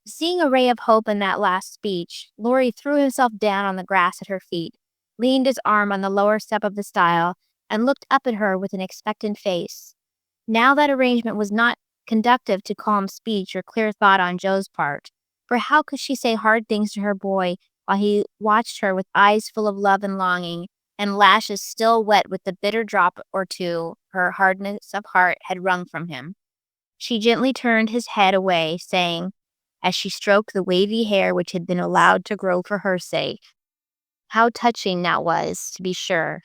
Seeing a ray of hope in that last speech, Laurie threw himself down on the grass at her feet, leaned his arm on the lower step of the stile, and looked up at her with an expectant face. Now that arrangement was not conducive to calm speech or clear thought on Joe's part, for how could she say hard things to her boy while he watched her with eyes full of love and longing, and lashes still wet with the bitter drop or two her hardness of heart had wrung from him? She gently turned his head away, saying, as she stroked the wavy hair which had been allowed to grow for her sake, "How touching that was, to be sure.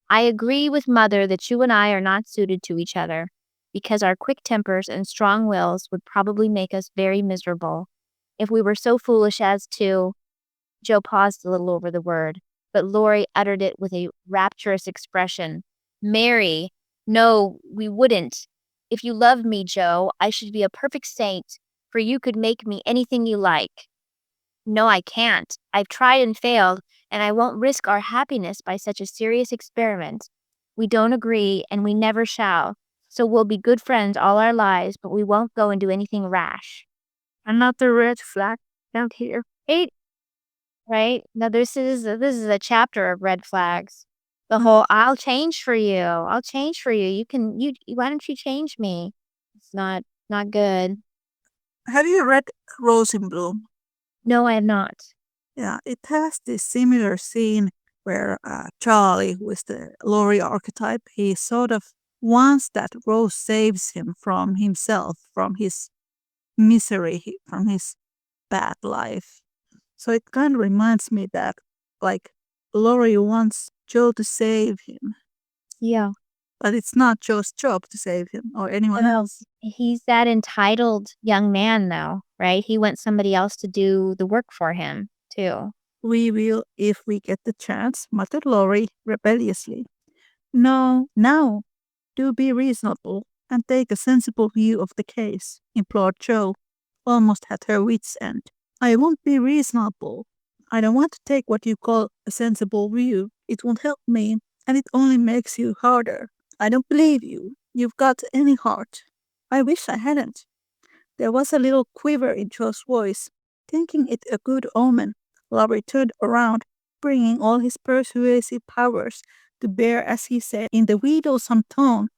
I agree with Mother that you and I are not suited to each other, because our quick tempers and strong wills would probably make us very miserable. If we were so foolish as to—" Joe paused a little over the word, but Laurie uttered it with a rapturous expression. "Marry? No, we wouldn't. If you loved me, Joe, I should be a perfect saint, for you could make me anything you like." "No, I can't. I've tried and failed, and I won't risk our happiness by such a serious experiment. We don't agree, and we never shall. So we'll be good friends all our lives, but we won't go and do anything rash." Another red flag out here. Right? Now this is a chapter of red flags. The whole "I'll change for you. I'll change for you. Why don't you change me?" It's not good. Have you read Rose in Bloom? No, I have not. Yeah, it has this similar scene where Charlie, who is the Laurie archetype, he sort of wants that Rose saves him from himself, from his misery, from his bad life. So it kind of reminds me that, like, Laurie wants Joe to save him, Yeah. but it's not Joe's job to save him or anyone else. He's that entitled young man, though, right? He wants somebody else to do the work for him, too. We will if we get the chance, muttered Laurie rebelliously. No, now, do be reasonable and take a sensible view of the case, implored Joe, almost at her wits' end. I won't be reasonable. I don't want to take what you call a sensible view. It won't help me, and it only makes you harder. I don't believe you. You've got any heart. I wish I hadn't. There was a little quiver in Joe's voice. Thinking it a good omen, Laurie turned around, bringing all his persuasive powers to bear as he said, in the wheedlesome tone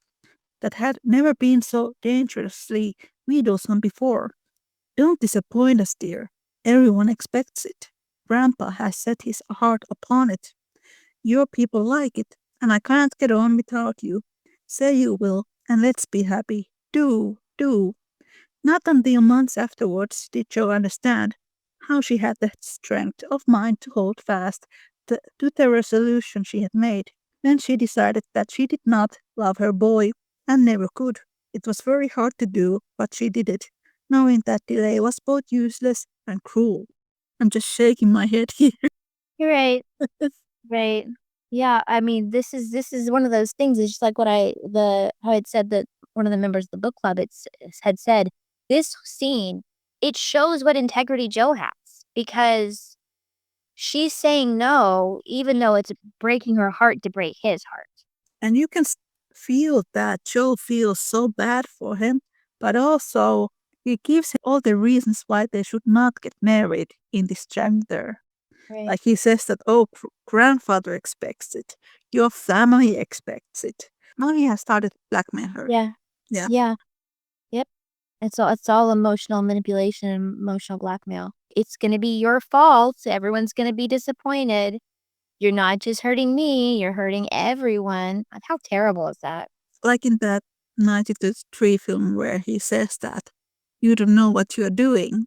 that had never been so dangerously wheedlesome before. Don't disappoint us, dear. Everyone expects it. Grandpa has set his heart upon it. Your people like it, and I can't get on without you. Say you will, and let's be happy. Do. Not until months afterwards did Joe understand how she had the strength of mind to hold fast to the resolution she had made. Then she decided that she did not love her boy and never could. It was very hard to do, but she did it, knowing that delay was both useless and cruel. I'm just shaking my head here. You're right. Right. Yeah, I mean, this is one of those things. It's just like how I had said that one of the members of the book club had said, this scene, it shows what integrity Joe has, because she's saying no, even though it's breaking her heart to break his heart. And you can feel that Joe feels so bad for him, but also he gives him all the reasons why they should not get married in this chapter. Right. Like he says that, oh, grandfather expects it. Your family expects it. Now he has started to blackmail her. Yeah. Yep. It's all emotional manipulation and emotional blackmail. It's going to be your fault. Everyone's going to be disappointed. You're not just hurting me, you're hurting everyone. How terrible is that? Like in that 1993 film where he says that you don't know what you're doing.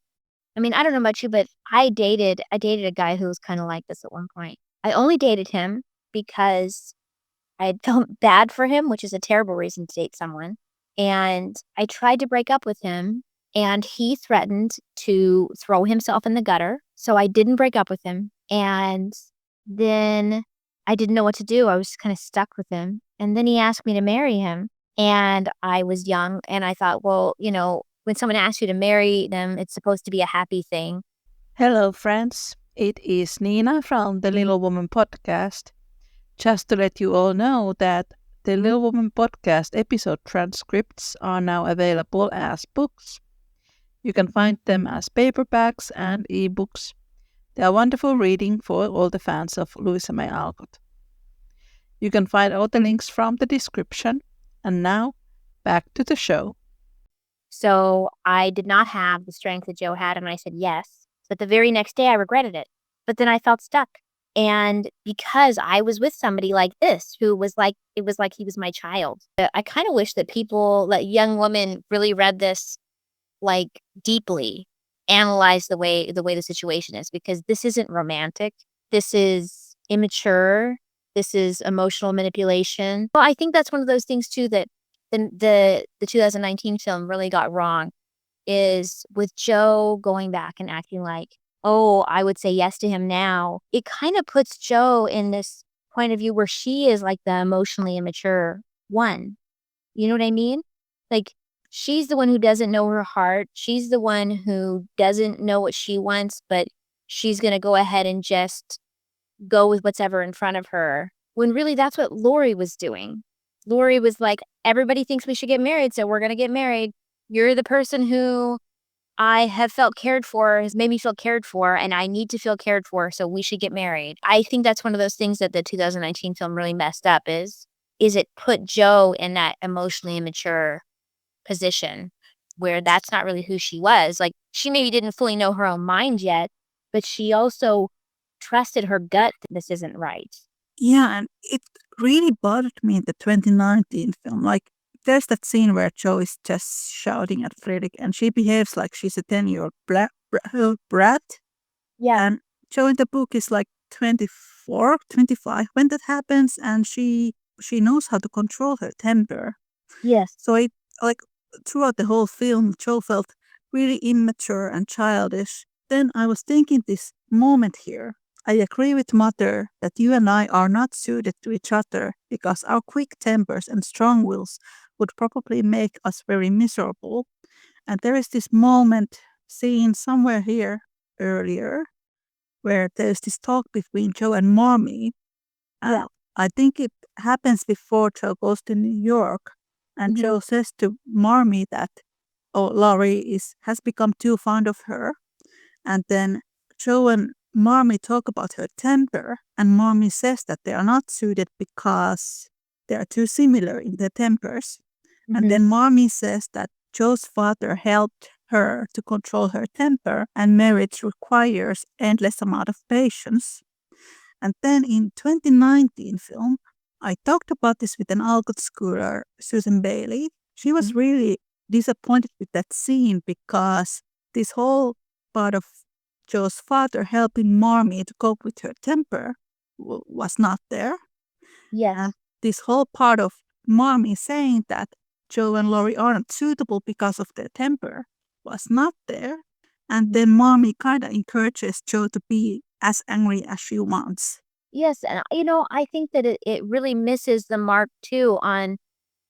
I mean, I don't know about you, but I dated a guy who was kind of like this at one point. I only dated him because I felt bad for him, which is a terrible reason to date someone. And I tried to break up with him, and he threatened to throw himself in the gutter. So I didn't break up with him. And then I didn't know what to do. I was kind of stuck with him. And then he asked me to marry him. And I was young, and I thought, well, when someone asks you to marry them, it's supposed to be a happy thing. Hello, friends. It is Niina from the Little Woman podcast. Just to let you all know that the Little Woman podcast episode transcripts are now available as books. You can find them as paperbacks and ebooks. They are wonderful reading for all the fans of Louisa May Alcott. You can find all the links from the description. And now, back to the show. So I did not have the strength that Joe had, and I said yes. But the very next day, I regretted it. But then I felt stuck. And because I was with somebody like this, who was like, it was like he was my child. I kind of wish that people, that young women really read this like deeply, analyze the way the situation is, because this isn't romantic. This is immature. This is emotional manipulation. Well, I think that's one of those things too that the 2019 film really got wrong, is with Joe going back and acting like, oh, I would say yes to him now. It kind of puts Joe in this point of view where she is like the emotionally immature one. You know what I mean? Like, she's the one who doesn't know her heart. She's the one who doesn't know what she wants, but she's going to go ahead and just go with what's ever in front of her. When really that's what Laurie was doing. Laurie was like, everybody thinks we should get married, so we're going to get married. You're the person who I have felt cared for, has made me feel cared for, and I need to feel cared for, so we should get married. I think that's one of those things that the 2019 film really messed up is it put Joe in that emotionally immature position where that's not really who she was. Like, she maybe didn't fully know her own mind yet, but she also trusted her gut that this isn't right. Yeah, and it really bothered me in the 2019 film. Like, there's that scene where Joe is just shouting at Friedrich, and she behaves like she's a 10-year-old brat. Yeah. And Joe in the book is like 24, 25 when that happens, and she knows how to control her temper. Yes. So it, like, throughout the whole film, Joe felt really immature and childish. Then I was thinking this moment here. I agree with Mother that you and I are not suited to each other because our quick tempers and strong wills would probably make us very miserable. And there is this moment seen somewhere here earlier where there's this talk between Joe and Mommy. Yeah. I think it happens before Joe goes to New York, and Joe says to Marmee that, oh, Laurie has become too fond of her. And then Joe and Marmee talk about her temper, and Marmee says that they are not suited because they are too similar in their tempers. And then Marmee says that Joe's father helped her to control her temper, and marriage requires endless amount of patience. And then in 2019 film, I talked about this with an Alcott schooler, Susan Bailey. She was really disappointed with that scene because this whole part of Joe's father helping Marmee to cope with her temper was not there. Yes. And this whole part of Marmee saying that Joe and Laurie aren't suitable because of their temper was not there. And then Marmee kind of encourages Joe to be as angry as she wants. Yes, and I think that it really misses the mark too on,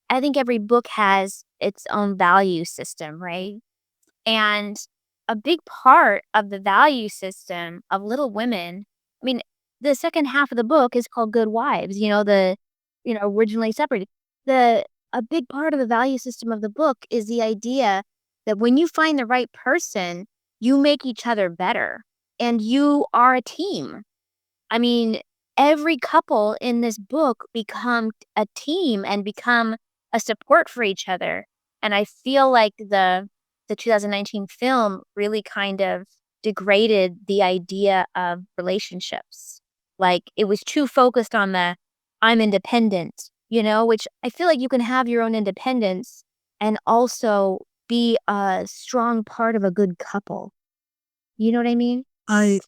I think every book has its own value system, right? And a big part of the value system of Little Women, I mean, the second half of the book is called Good Wives, originally separated. A big part of the value system of the book is the idea that when you find the right person, you make each other better and you are a team. I mean, every couple in this book become a team and become a support for each other. And I feel like the 2019 film really kind of degraded the idea of relationships. Like, it was too focused on the I'm independent, which I feel like you can have your own independence and also be a strong part of a good couple. You know what I mean? I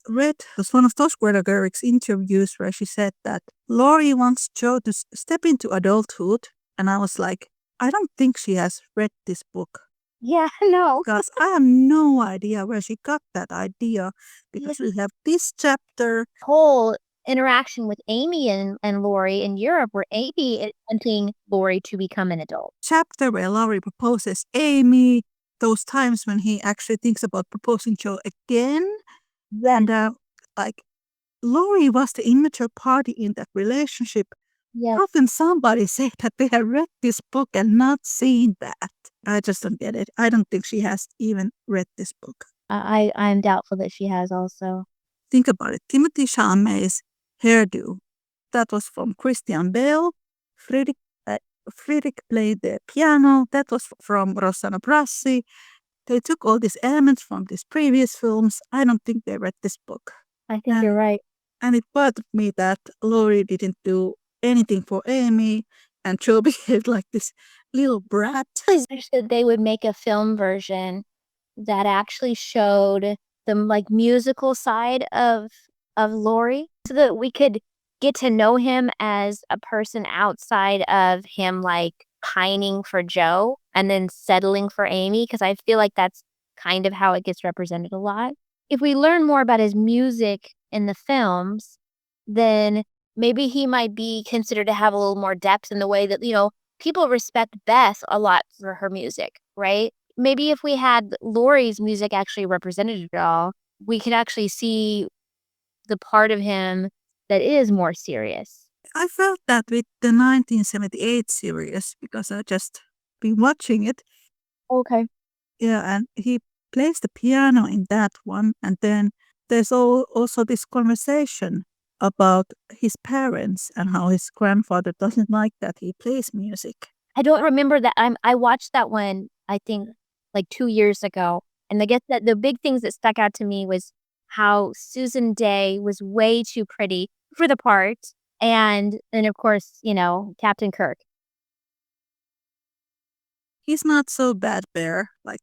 read one of those Greta Gerwig's interviews where she said that Laurie wants Joe to step into adulthood, and I was like, I don't think she has read this book. Yeah, no. Because I have no idea where she got that idea, because we have this chapter. Whole interaction with Amy and Laurie in Europe where Amy is wanting Laurie to become an adult. Chapter where Laurie proposes Amy, those times when he actually thinks about proposing Joe again. And Laurie was the immature party in that relationship, Yes. How can somebody say that they have read this book and not seen that? I just don't get it. I don't think she has even read this book. I'm doubtful that she has also. Think about it. Timothée Chalamet's hairdo. That was from Christian Bale. Friedrich played the piano. That was from Rossano Brassi. They took all these elements from these previous films. I don't think they read this book. I think you're right. And it bothered me that Laurie didn't do anything for Amy and Joe behaved like this little brat. I wish that they would make a film version that actually showed the like musical side of Laurie so that we could get to know him as a person outside of him like pining for Joe and then settling for Amy, because I feel like that's kind of how it gets represented a lot. If we learn more about his music in the films, then maybe he might be considered to have a little more depth in the way that, people respect Beth a lot for her music, right? Maybe if we had Laurie's music actually represented at all, we could actually see the part of him that is more serious. I felt that with the 1978 series because I just been watching it. Okay. Yeah, and he plays the piano in that one. And then there's also this conversation about his parents and how his grandfather doesn't like that he plays music. I don't remember that. I watched that one, I think, like 2 years ago. And I guess that the big things that stuck out to me was how Susan Day was way too pretty for the part. And of course, Captain Kirk. He's not so bad, Bear. Like,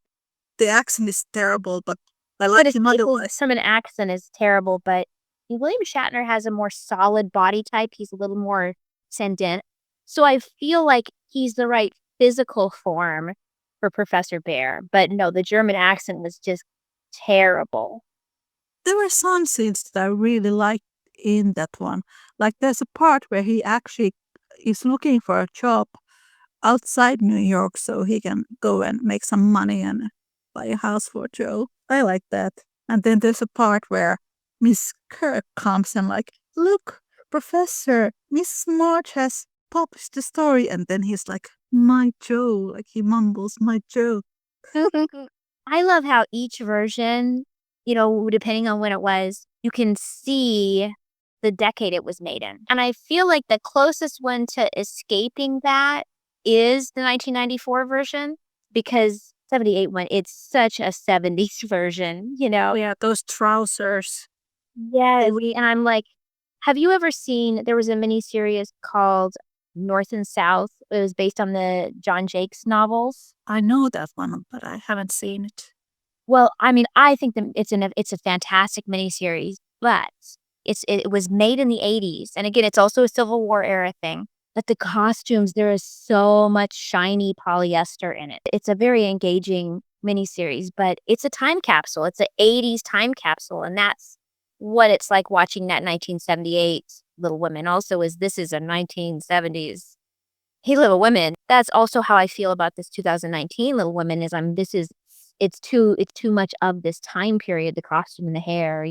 the accent is terrible, but I like him otherwise. Some an accent is terrible, but William Shatner has a more solid body type. He's a little more ascendant. So I feel like he's the right physical form for Professor Bear. But no, the German accent was just terrible. There were some scenes that I really liked in that one. Like there's a part where he actually is looking for a job outside New York so he can go and make some money and buy a house for Joe. I like that. And then there's a part where Miss Kirk comes and like, look, Professor, Miss March has published the story. And then he's like, my Joe, like he mumbles, my Joe. I love how each version, depending on when it was, you can see the decade it was made in. And I feel like the closest one to escaping that is the 1994 version, because 78 one, it's such a 70s version, Yeah, those trousers. Yeah, and I'm like, have you ever seen, there was a miniseries called North and South. It was based on the John Jakes novels. I know that one, but I haven't seen it. Well, I mean, I think that it's a fantastic miniseries, but it was made in the 80s. And again, it's also a Civil War era thing. But the costumes, there is so much shiny polyester in it. It's a very engaging miniseries, but it's a time capsule. It's an 80s time capsule. And that's what it's like watching that 1978 Little Women. Also, this is a 1970s Hey Little Women. That's also how I feel about this 2019 Little Women. It's too much of this time period, the costume and the hair,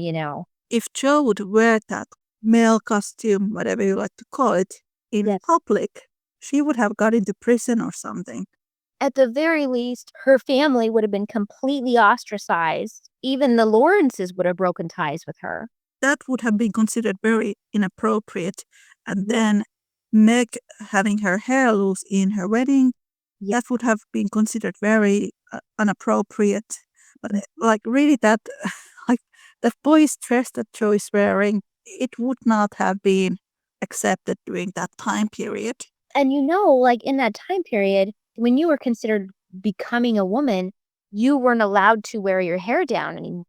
If Joe would wear that male costume, whatever you like to call it, in public, she would have got into prison or something. At the very least, her family would have been completely ostracized. Even the Lawrences would have broken ties with her. That would have been considered very inappropriate. And then Meg having her hair loose in her wedding, that would have been considered very inappropriate. But like really that, like the boy's dress that Joe is wearing, it would not have been accepted during that time period. And like in that time period, when you were considered becoming a woman, you weren't allowed to wear your hair down anymore.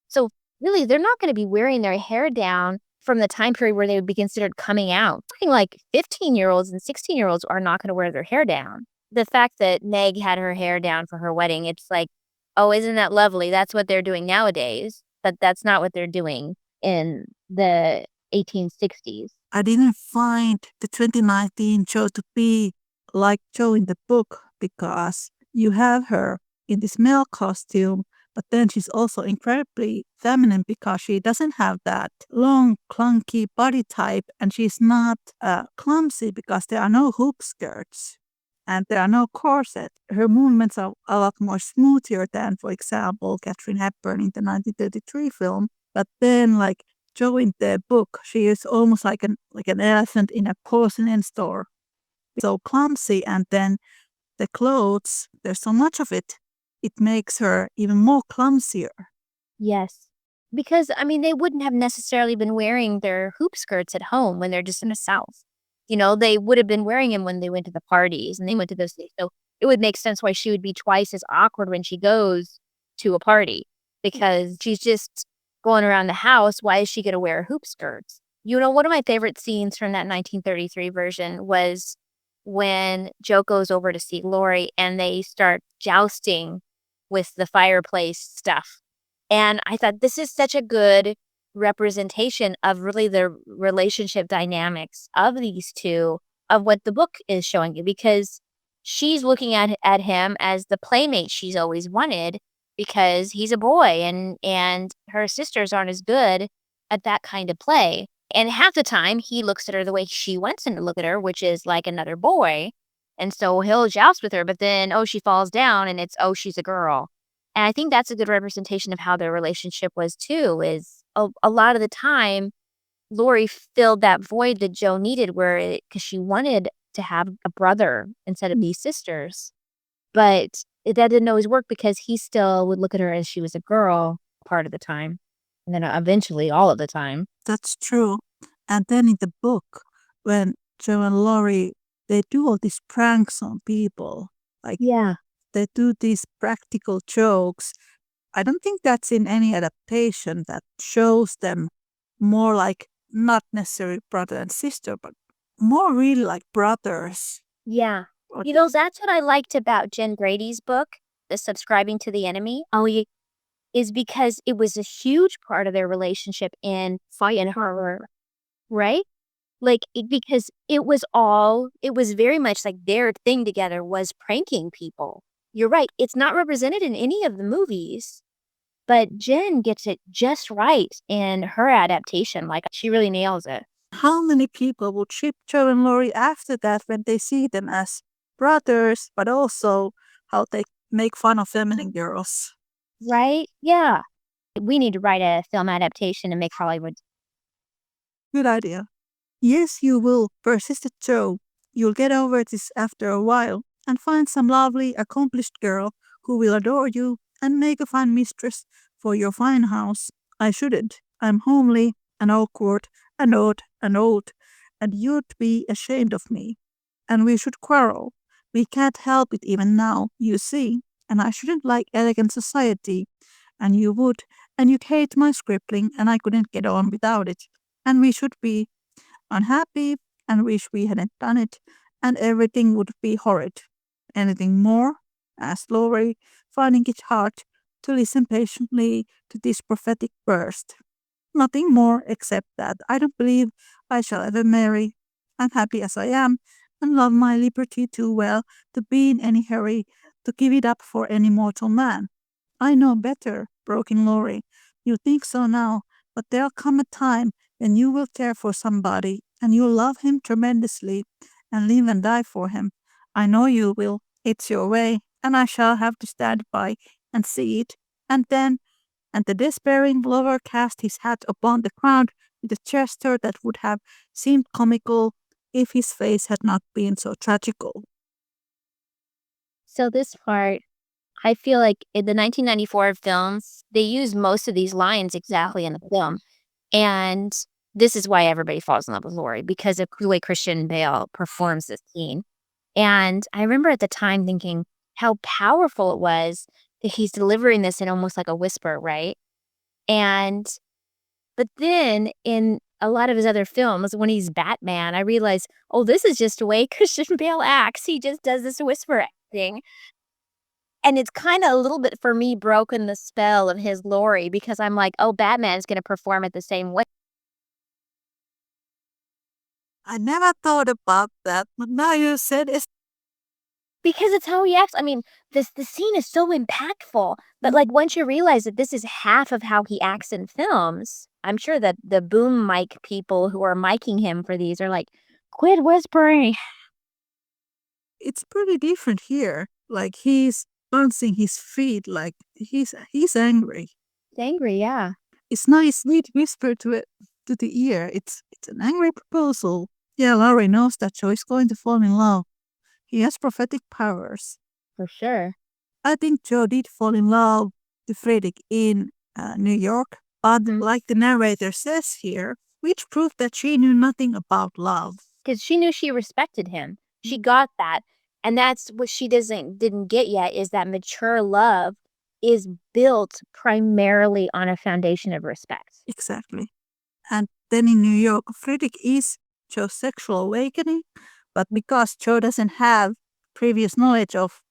So really, they're not going to be wearing their hair down from the time period where they would be considered coming out. Something like 15-year-olds and 16-year-olds are not going to wear their hair down. The fact that Meg had her hair down for her wedding, it's like, oh, isn't that lovely? That's what they're doing nowadays. But that's not what they're doing in the 1860s. I didn't find the 2019 Joe to be like Joe in the book because you have her in this male costume, But then she's also incredibly feminine because she doesn't have that long, clunky body type, and she's not clumsy because there are no hoop skirts and there are no corset. Her movements are a lot more smoother than, for example, Katharine Hepburn in the 1933 film. But then, like Jo in the book, she is almost like an elephant in a porcelain store. So clumsy, and then the clothes, there's so much of it. It makes her even more clumsier. Yes. Because, I mean, they wouldn't have necessarily been wearing their hoop skirts at home when they're just in the South. You know, they would have been wearing them when they went to the parties and they went to those things. So it would make sense why she would be twice as awkward when she goes to a party because she's just going around the house. Why is she going to wear hoop skirts? You know, one of my favorite scenes from that 1933 version was when Jo goes over to see Laurie and they start jousting with the fireplace stuff. And I thought this is such a good representation of really the relationship dynamics of these two, of what the book is showing you, because she's looking at him as the playmate she's always wanted because he's a boy and her sisters aren't as good at that kind of play. And half the time he looks at her the way she wants him to look at her, which is like another boy. And so he'll joust with her, but then, oh, she falls down and it's, oh, she's a girl. And I think that's a good representation of how their relationship was too, is a lot of the time, Laurie filled that void that Jo needed because she wanted to have a brother instead of these sisters. But that didn't always work because he still would look at her as she was a girl part of the time. And then eventually all of the time. That's true. And then in the book, when Jo and Laurie, they do all these pranks on people. Like, Yeah. they do these practical jokes. I don't think that's in any adaptation that shows them more like not necessarily brother and sister, but more really like brothers. Yeah. You know, that's what I liked about Jen Brady's book, The Subscribing to the Enemy, is because it was a huge part of their relationship in fighting her, right? Like, because it was very much like their thing together was pranking people. You're right. It's not represented in any of the movies, but Jen gets it just right in her adaptation. Like, she really nails it. How many people would ship Jo and Laurie after that when they see them as brothers, but also how they make fun of feminine girls? Right? Yeah. We need to write a film adaptation and make Hollywood. Good idea. Yes, you will, persisted Jo. You'll get over this after a while and find some lovely, accomplished girl who will adore you and make a fine mistress for your fine house. I shouldn't. I'm homely and awkward and odd and old, and you'd be ashamed of me. And we should quarrel. We can't help it even now, you see, and I shouldn't like elegant society, and you would, and you'd hate my scribbling, and I couldn't get on without it, and we should be unhappy and wish we hadn't done it, and everything would be horrid. Anything more? Asked Laurie, finding it hard to listen patiently to this prophetic burst. Nothing more except that I don't believe I shall ever marry. I'm happy as I am, and love my liberty too well to be in any hurry to give it up for any mortal man. I know better, broke in Laurie. You think so now, but there'll come a time when you will care for somebody, and you'll love him tremendously, and live and die for him. I know you will. It's your way, and I shall have to stand by and see it. And then, and the despairing lover cast his hat upon the ground with a gesture that would have seemed comical if his face had not been so tragical. So this part, I feel like in the 1994 films, they use most of these lines exactly in the film. And this is why everybody falls in love with Laurie, because of the way Christian Bale performs this scene. And I remember at the time thinking how powerful it was that he's delivering this in almost like a whisper, right? But then in a lot of his other films, when he's Batman, I realized, oh, this is just the way Christian Bale acts. He just does this whisper acting. And it's kind of a little bit, for me, broken the spell of his Laurie, because I'm like, oh, Batman's going to perform it the same way. I never thought about that, but now you said it. Because it's how he acts. I mean, the scene is so impactful. But like once you realize that this is half of how he acts in films, I'm sure that the boom mic people who are miking him for these are like, quit whispering. It's pretty different here. Like he's bouncing his feet like he's angry. He's angry, yeah. It's not a sweet whisper to the ear. It's an angry proposal. Yeah, Laurie knows that Joe is going to fall in love. He has prophetic powers. For sure. I think Joe did fall in love with Friedrich in New York, but like the narrator says here, which proved that she knew nothing about love. Because she knew she respected him. She got that. And that's what she didn't get yet, is that mature love is built primarily on a foundation of respect. Exactly. And then in New York, Friedrich is Joe's sexual awakening, but because Joe doesn't have previous knowledge of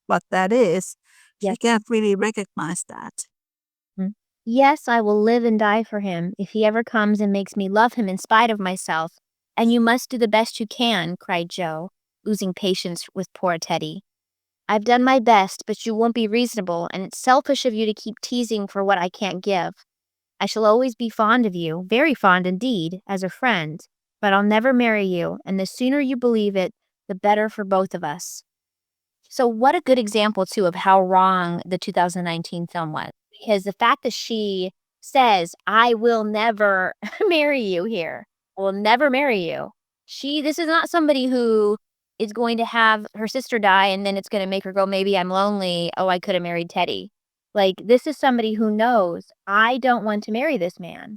what that is, she can't really recognize that. Yes, I will live and die for him if he ever comes and makes me love him in spite of myself. And you must do the best you can, cried Joe, losing patience with poor Teddy. I've done my best, but you won't be reasonable, and it's selfish of you to keep teasing for what I can't give. I shall always be fond of you, very fond indeed, as a friend, but I'll never marry you, and the sooner you believe it, the better for both of us. So what a good example, too, of how wrong the 2019 film was. Because the fact that she says, I will never marry you here, I will never marry you. This is not somebody who is going to have her sister die and then it's going to make her go, maybe I'm lonely. Oh, I could have married Teddy. Like, this is somebody who knows, I don't want to marry this man.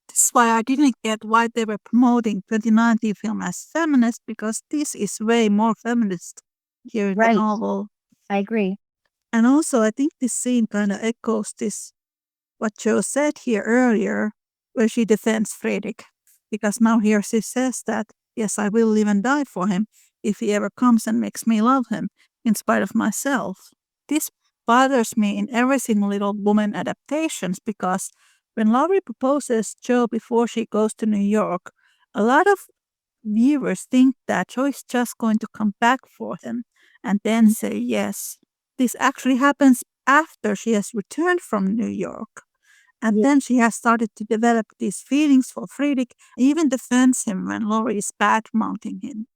This is why I didn't get why they were promoting 2019 film as feminist, because this is way more feminist here in the novel. I agree. And also, I think this scene kind of echoes this, what Joe said here earlier, where she defends Friedrich. Because now here she says that, yes, I will live and die for him if he ever comes and makes me love him, in spite of myself. This bothers me in every single Little Woman adaptations, because when Laurie proposes Joe before she goes to New York, a lot of viewers think that Joe is just going to come back for him and then say yes. This actually happens after she has returned from New York. And then she has started to develop these feelings for Friedrich, even defends him when Laurie is bad-mouthing him.